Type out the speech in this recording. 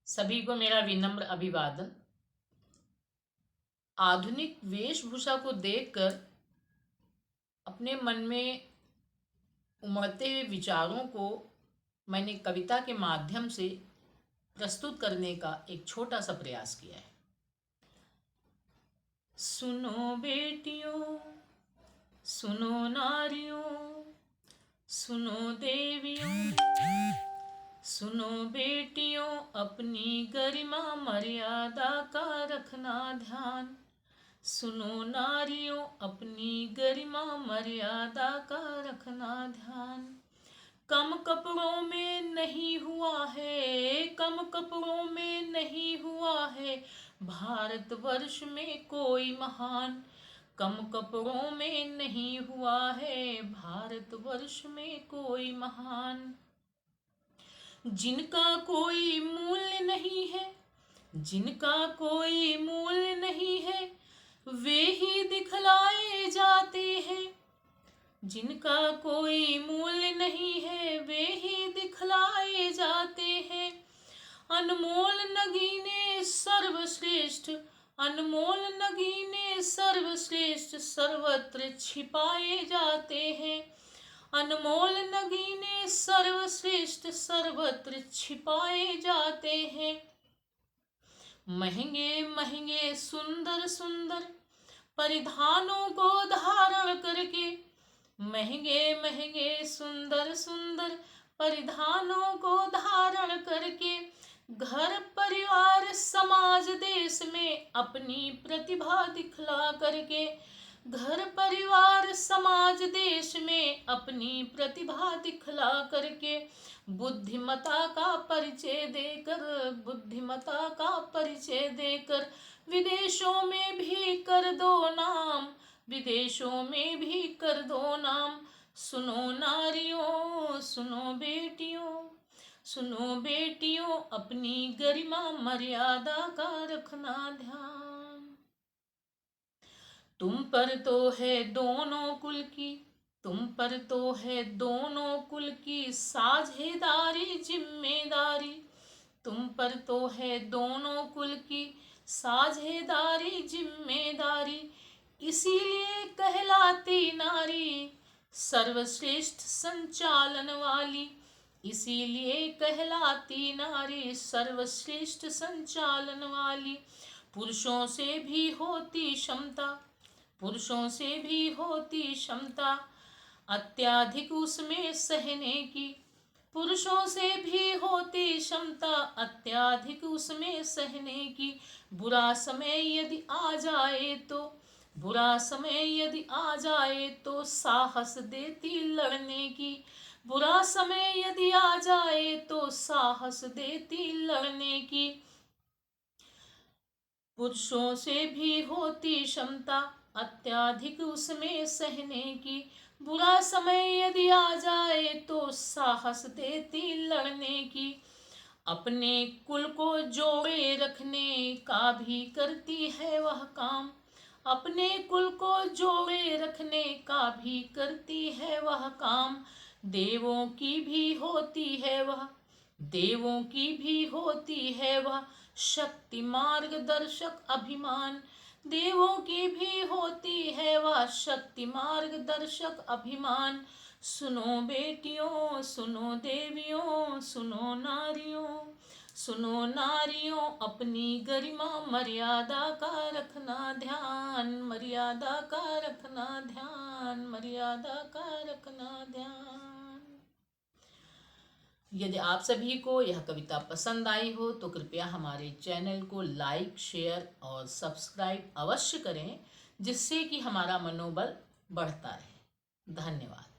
सभी को मेरा विनम्र अभिवादन। आधुनिक वेशभूषा को देखकर अपने मन में उमड़ते हुए विचारों को मैंने कविता के माध्यम से प्रस्तुत करने का एक छोटा सा प्रयास किया है। सुनो बेटियों, सुनो नारियों, सुनो देवियों, सुनो बेटियों, अपनी गरिमा मर्यादा का रखना ध्यान। सुनो नारियों, अपनी गरिमा मर्यादा का रखना ध्यान। कम कपड़ों में नहीं हुआ है, कम कपड़ों में नहीं हुआ है भारतवर्ष में कोई महान। कम कपड़ों में नहीं हुआ है भारतवर्ष में कोई महान। जिनका कोई मूल्य नहीं है, जिनका कोई मूल्य नहीं है, वे ही दिखलाए जाते हैं। जिनका कोई मूल्य नहीं है, वे ही दिखलाए जाते हैं। अनमोल नगीने सर्वश्रेष्ठ, अनमोल नगीने सर्वश्रेष्ठ सर्वत्र छिपाए जाते हैं। अनमोल नगीने सर्वश्रेष्ठ सर्वत्र छिपाए जाते हैं। महंगे महंगे सुंदर सुंदर परिधानों को धारण करके, महंगे महंगे सुंदर सुंदर परिधानों को धारण करके घर परिवार समाज देश में अपनी प्रतिभा दिखला करके, घर परिवार समाज देश में अपनी प्रतिभा दिखला करके बुद्धिमता का परिचय देकर, बुद्धिमता का परिचय देकर विदेशों में भी कर दो नाम, विदेशों में भी कर दो नाम। सुनो नारियों, सुनो बेटियों, सुनो बेटियों, अपनी गरिमा मर्यादा का रखना ध्यान। तुम पर तो है दोनों कुल की, तुम पर तो है दोनों कुल की साझेदारी जिम्मेदारी। तुम पर तो है दोनों कुल की साझेदारी जिम्मेदारी। इसीलिए कहलाती नारी सर्वश्रेष्ठ संचालन वाली, इसीलिए कहलाती नारी सर्वश्रेष्ठ संचालन वाली। पुरुषों से भी होती क्षमता, पुरुषों से भी होती क्षमता अत्याधिक उसमें सहने की। पुरुषों से भी होती क्षमता अत्याधिक उसमें सहने की। बुरा समय यदि आ जाए तो, बुरा समय यदि आ जाए तो साहस देती लड़ने की। बुरा समय यदि आ जाए तो साहस देती लड़ने की। पुरुषों से भी होती क्षमता अत्याधिक उसमें सहने की। बुरा समय यदि आ जाए तो साहस देती लड़ने की। अपने कुल को जोड़े रखने का भी करती है वह काम, अपने कुल को जोड़े रखने का भी करती है वह काम। देवों की भी होती है वह, देवों की भी होती है वह शक्ति मार्गदर्शक अभिमान। देवों की भी होती है वह शक्ति मार्गदर्शक अभिमान। सुनो बेटियों, सुनो देवियों, सुनो नारियों, सुनो नारियों, अपनी गरिमा मर्यादा का रखना ध्यान, मर्यादा का रखना ध्यान, मर्यादा का रखना ध्यान। यदि आप सभी को यह कविता पसंद आई हो तो कृपया हमारे चैनल को लाइक, शेयर और सब्सक्राइब अवश्य करें, जिससे कि हमारा मनोबल बढ़ता रहे। धन्यवाद।